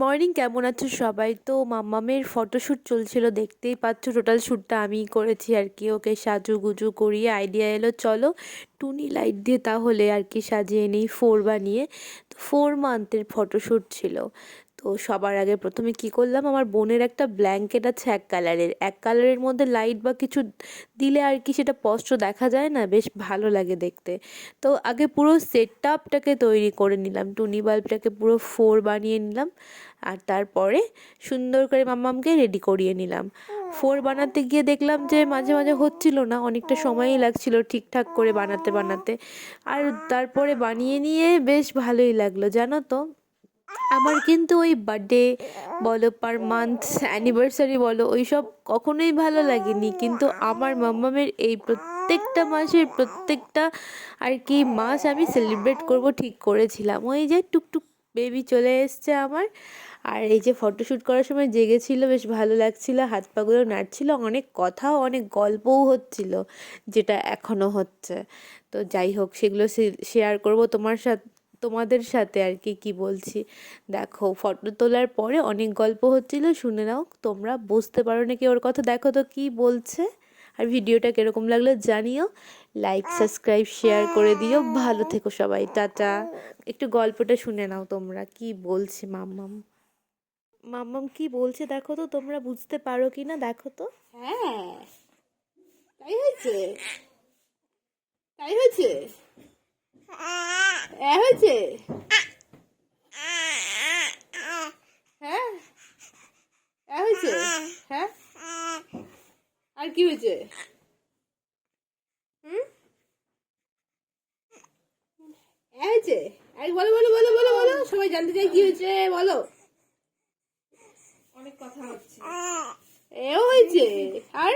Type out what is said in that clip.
Morning, কেমন আছো সবাই? তো মাম্মামের ফটোশ্যুট চলছিল, দেখতেই পাচ্ছ। টোটাল শ্যুটটা আমিই করেছি আর কি। ওকে সাজুগুজু করিয়ে আইডিয়া এলো, চলো টুনি লাইট দিয়ে তাহলে আর কি সাজিয়ে নিই, 4 বানিয়ে। তো 4 মান্থের ফটোশ্যুট ছিল। তো সবার আগে প্রথমে কি করলাম, আমার বোনের একটা ব্ল্যাঙ্কেট আছে এক কালারের মধ্যে লাইট বা কিছু দিলে আর কি সেটা স্পষ্ট দেখা যায় না, বেশ ভালো লাগে দেখতে। তো আগে পুরো সেটআপটাকে তৈরি করে নিলাম, টুনি বাল্বটাকে পুরো 4 বানিয়ে নিলাম। আর তারপরে সুন্দর করে মাম্মামকে রেডি করিয়ে নিলাম। 4 বানাতে গিয়ে দেখলাম যে মাঝে মাঝে হচ্ছিল না, অনেকটা সময়ই লাগছিল ঠিকঠাক করে বানাতে বানাতে। আর তারপরে বানিয়ে নিয়ে বেশ ভালোই লাগলো, জানো তো। আমার কিন্তু ওই বার্থডে বলো, পার মান্থ অ্যানিভার্সারি বলো, ওইসব কখনোই ভালো লাগেনি। কিন্তু আমার মাম্মামের এই প্রত্যেকটা মাসের প্রত্যেকটা আর কি মাস আমি সেলিব্রেট করব ঠিক করেছিলাম। ওই যে টুকটুক বেবি চলে এসছে আমার। আর এই যে ফটোশ্যুট করার সময় জেগেছিল, বেশ ভালো লাগছিল, হাত পাগুলো নাড়ছিল, অনেক কথাও অনেক গল্পও হচ্ছিল, যেটা এখনও হচ্ছে। তো যাই হোক, সেগুলো শেয়ার করব তোমাদের সাথে আর কি। কি বলছি দেখো, ফটো তোলার পরে অনেক গল্প হচ্ছিল, শুনে নাও। তোমরা বুঝতে পারো নাকি ওর কথা, দেখো তো কি বলছে। আর ভিডিওটা কিরকম লাগলো জানিও, লাইক সাবস্ক্রাইব শেয়ার করে দিও। ভালো থেকো সবাই, টাটা। একটু গল্পটা শুনে নাও তোমরা, কি বলছে মাম্মাম। মাম্মাম কি বলছে দেখো তো, তোমরা বুঝতে পারো কি না দেখো তো। হ্যাঁ, তাই হয়েছে, তাই হয়েছে, হয়েছে। হ্যাঁ, হয়েছে। হ্যাঁ, আর কি হয়েছে? হুম, হয়েছে। বলো বলো বলো বলো বলো, সবাই জানতে চাই কি হয়েছে, বলো। অনেক কথা হচ্ছে। এও হয়েছে। আর